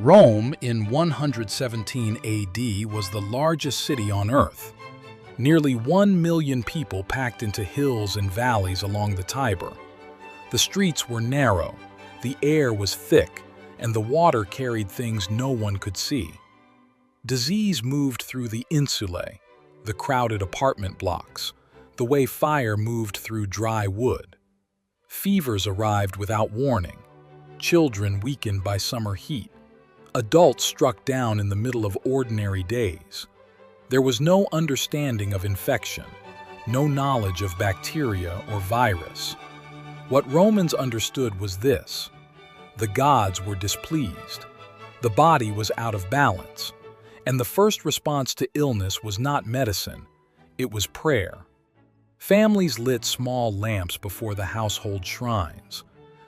Rome in 117 AD was the largest city on Earth. Nearly 1 million people packed into hills and valleys along the Tiber. The streets were narrow, the air was thick, and the water carried things no one could see. Disease moved through the insulae, the crowded apartment blocks, the way fire moved through dry wood. Fevers arrived without warning, children weakened by summer heat. Adults struck down in the middle of ordinary days. There was no understanding of infection, no knowledge of bacteria or virus. What Romans understood was this: the gods were displeased, the body was out of balance, and the first response to illness was not medicine, it was prayer. Families lit small lamps before the household shrines.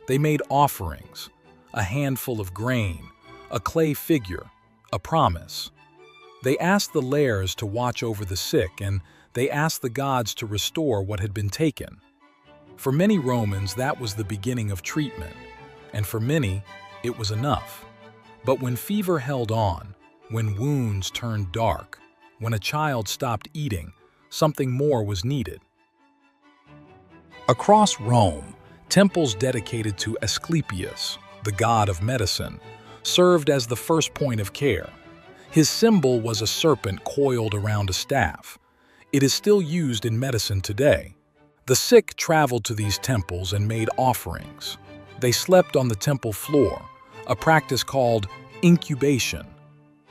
They made offerings, a handful of grain, a clay figure, a promise. They asked the lares to watch over the sick, and they asked the gods to restore what had been taken. For many Romans, that was the beginning of treatment, and for many, it was enough. But when fever held on, when wounds turned dark, when a child stopped eating, something more was needed. Across Rome, temples dedicated to Asclepius, the god of medicine, served as the first point of care. His symbol was a serpent coiled around a staff. It is still used in medicine today. The sick traveled to these temples and made offerings. They slept on the temple floor, a practice called incubation.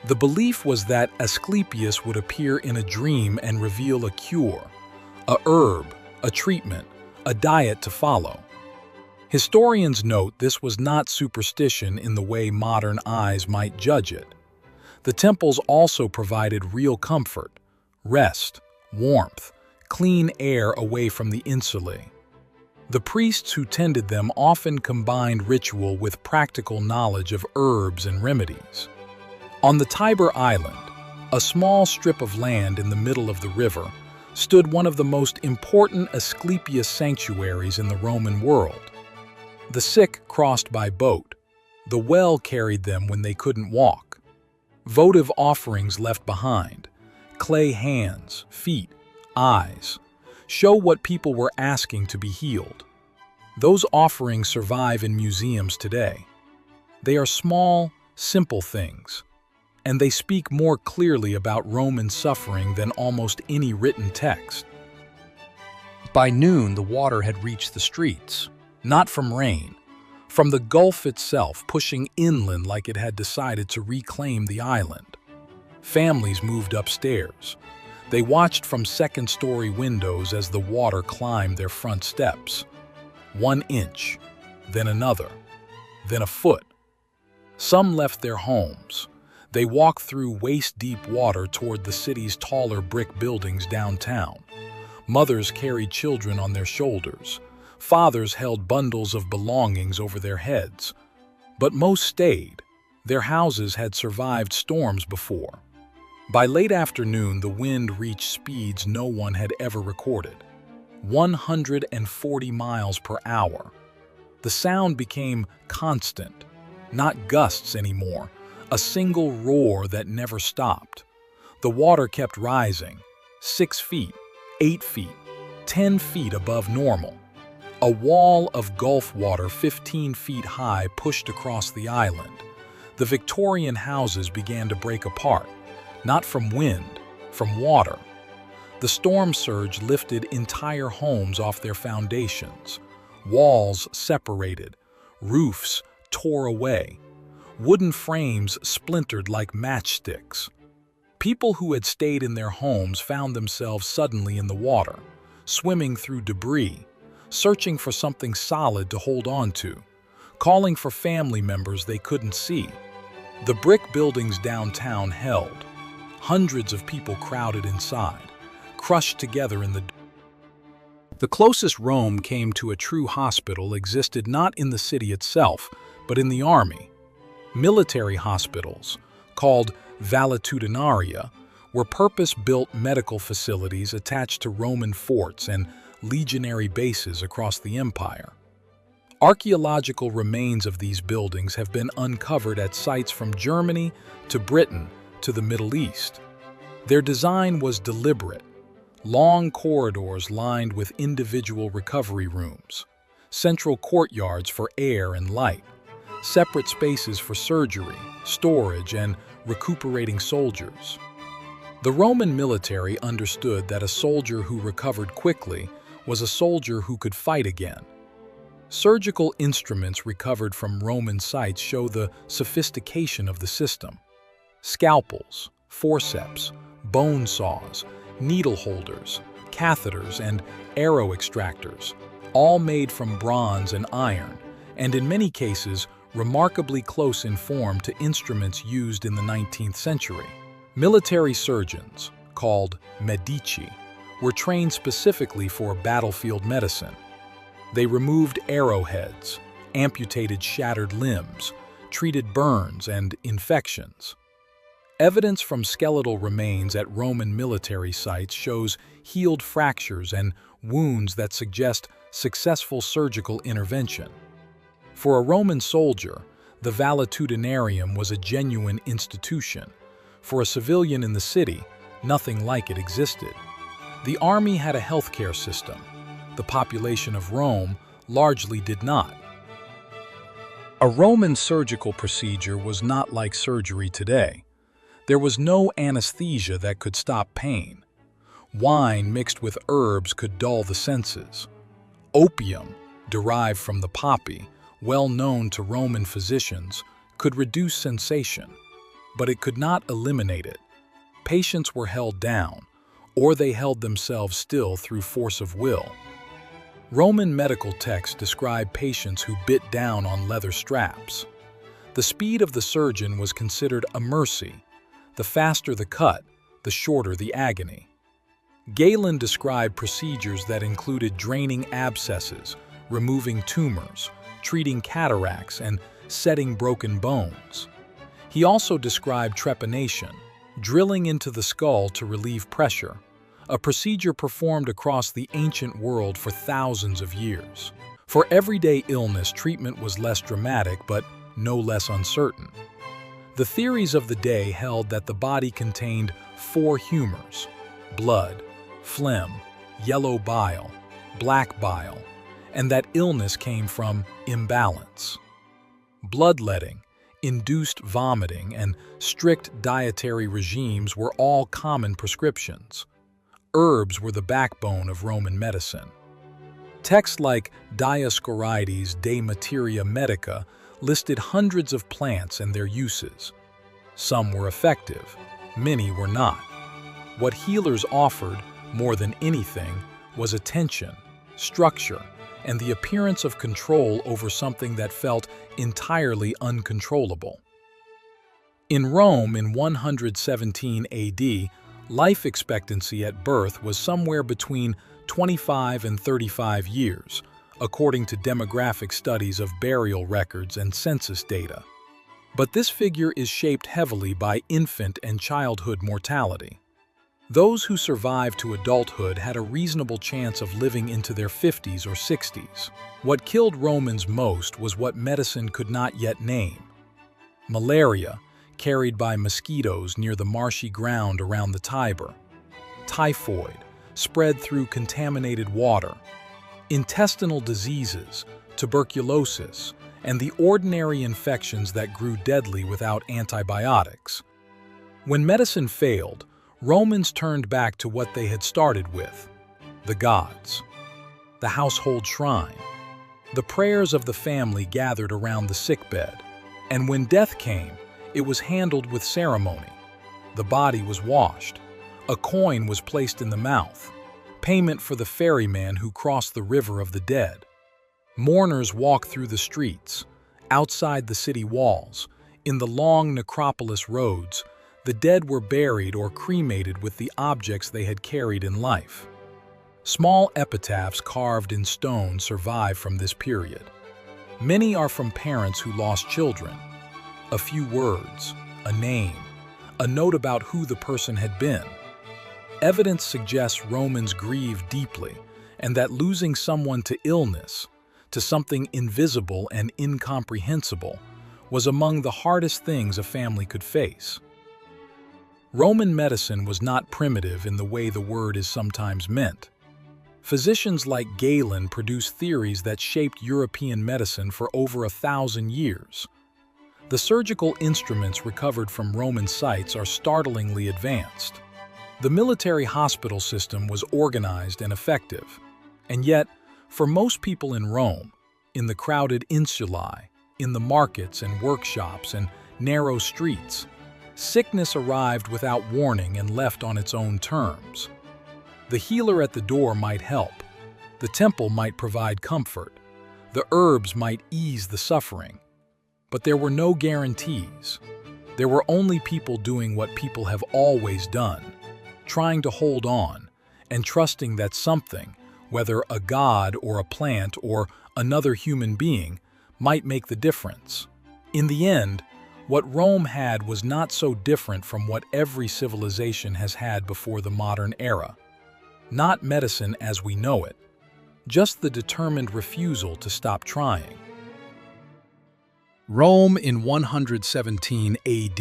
The belief was that Asclepius would appear in a dream and reveal a cure, a herb, a treatment, a diet to follow. Historians note this was not superstition in the way modern eyes might judge it. The temples also provided real comfort, rest, warmth, clean air away from the insulae. The priests who tended them often combined ritual with practical knowledge of herbs and remedies. On the Tiber Island, a small strip of land in the middle of the river, stood one of the most important Asclepius sanctuaries in the Roman world. The sick crossed by boat. The well carried them when they couldn't walk. Votive offerings left behind, clay hands, feet, eyes, show what people were asking to be healed. Those offerings survive in museums today. They are small, simple things, and they speak more clearly about Roman suffering than almost any written text. By noon, the water had reached the streets, not from rain, from the Gulf itself pushing inland like it had decided to reclaim the island. Families moved upstairs. They watched from second-story windows as the water climbed their front steps. 1 inch, then another, then a foot. Some left their homes. They walked through waist-deep water toward the city's taller brick buildings downtown. Mothers carried children on their shoulders. Fathers held bundles of belongings over their heads. But most stayed. Their houses had survived storms before. By late afternoon, the wind reached speeds no one had ever recorded. 140 miles per hour. The sound became constant, not gusts anymore, a single roar that never stopped. The water kept rising, 6 feet, 8 feet, 10 feet above normal. A wall of Gulf water 15 feet high pushed across the island. The Victorian houses began to break apart, not from wind, from water. The storm surge lifted entire homes off their foundations. Walls separated, roofs tore away. Wooden frames splintered like matchsticks. People who had stayed in their homes found themselves suddenly in the water, swimming through debris, searching for something solid to hold on to, calling for family members they couldn't see. The brick buildings downtown held. Hundreds of people crowded inside, crushed together in the closest Rome came to a true hospital existed not in the city itself, but in the army. Military hospitals, called Valetudinaria, were purpose-built medical facilities attached to Roman forts and legionary bases across the empire. Archaeological remains of these buildings have been uncovered at sites from Germany to Britain to the Middle East. Their design was deliberate: long corridors lined with individual recovery rooms, central courtyards for air and light, separate spaces for surgery, storage, and recuperating soldiers. The Roman military understood that a soldier who recovered quickly was a soldier who could fight again. Surgical instruments recovered from Roman sites show the sophistication of the system. Scalpels, forceps, bone saws, needle holders, catheters, and arrow extractors, all made from bronze and iron, and in many cases remarkably close in form to instruments used in the 19th century. Military surgeons, called Medici, were trained specifically for battlefield medicine. They removed arrowheads, amputated shattered limbs, treated burns and infections. Evidence from skeletal remains at Roman military sites shows healed fractures and wounds that suggest successful surgical intervention. For a Roman soldier, the Valetudinarium was a genuine institution. For a civilian in the city, nothing like it existed. The army had a healthcare system. The population of Rome largely did not. A Roman surgical procedure was not like surgery today. There was no anesthesia that could stop pain. Wine mixed with herbs could dull the senses. Opium, derived from the poppy, well known to Roman physicians, could reduce sensation, but it could not eliminate it. Patients were held down, or they held themselves still through force of will. Roman medical texts describe patients who bit down on leather straps. The speed of the surgeon was considered a mercy. The faster the cut, the shorter the agony. Galen described procedures that included draining abscesses, removing tumors, treating cataracts, and setting broken bones. He also described trepanation, drilling into the skull to relieve pressure, a procedure performed across the ancient world for thousands of years. For everyday illness, treatment was less dramatic but no less uncertain. The theories of the day held that the body contained 4 humors: blood, phlegm, yellow bile, black bile, and that illness came from imbalance. Bloodletting, induced vomiting, and strict dietary regimes were all common prescriptions. Herbs were the backbone of Roman medicine. Texts like Dioscorides de Materia Medica listed hundreds of plants and their uses. Some were effective, many were not. What healers offered, more than anything, was attention, structure, and the appearance of control over something that felt entirely uncontrollable. In Rome in 117 AD, life expectancy at birth was somewhere between 25 and 35 years, according to demographic studies of burial records and census data. But this figure is shaped heavily by infant and childhood mortality. Those who survived to adulthood had a reasonable chance of living into their 50s or 60s. What killed Romans most was what medicine could not yet name: malaria, carried by mosquitoes near the marshy ground around the Tiber; typhoid, spread through contaminated water; intestinal diseases, tuberculosis, and the ordinary infections that grew deadly without antibiotics. When medicine failed, Romans turned back to what they had started with: the gods. The household shrine. The prayers of the family gathered around the sickbed, and when death came, it was handled with ceremony. The body was washed. A coin was placed in the mouth, payment for the ferryman who crossed the river of the dead. Mourners walked through the streets, outside the city walls, in the long necropolis roads. The dead were buried or cremated with the objects they had carried in life. Small epitaphs carved in stone survive from this period. Many are from parents who lost children. A few words, a name, a note about who the person had been. Evidence suggests Romans grieved deeply, and that losing someone to illness, to something invisible and incomprehensible was among the hardest things a family could face. Roman medicine was not primitive in the way the word is sometimes meant. Physicians like Galen produced theories that shaped European medicine for over 1,000 years. The surgical instruments recovered from Roman sites are startlingly advanced. The military hospital system was organized and effective. And yet, for most people in Rome, in the crowded insulae, in the markets and workshops and narrow streets, sickness arrived without warning and left on its own terms. The healer at the door might help, the temple might provide comfort, the herbs might ease the suffering. But there were no guarantees. There were only people doing what people have always done, trying to hold on and trusting that something, whether a god or a plant or another human being, might make the difference. In the end, what Rome had was not so different from what every civilization has had before the modern era. Not medicine as we know it, just the determined refusal to stop trying. Rome in 117 AD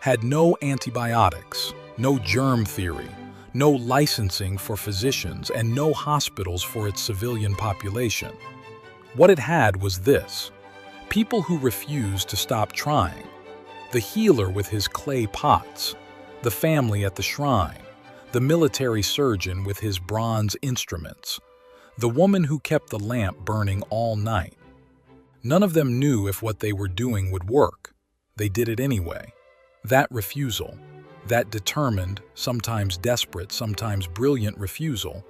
had no antibiotics, no germ theory, no licensing for physicians, and no hospitals for its civilian population. What it had was this: people who refused to stop trying, the healer with his clay pots, the family at the shrine, the military surgeon with his bronze instruments, the woman who kept the lamp burning all night. None of them knew if what they were doing would work. They did it anyway. That refusal, that determined, sometimes desperate, sometimes brilliant refusal,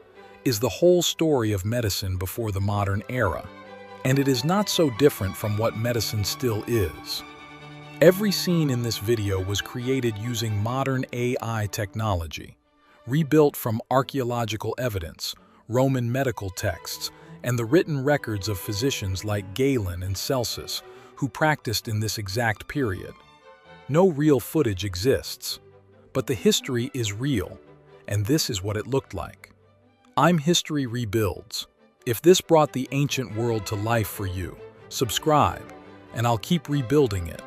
is the whole story of medicine before the modern era. And it is not so different from what medicine still is. Every scene in this video was created using modern AI technology, rebuilt from archaeological evidence, Roman medical texts, and the written records of physicians like Galen and Celsus, who practiced in this exact period. No real footage exists, but the history is real, and this is what it looked like. I'm History Rebuilds. If this brought the ancient world to life for you, subscribe, and I'll keep rebuilding it.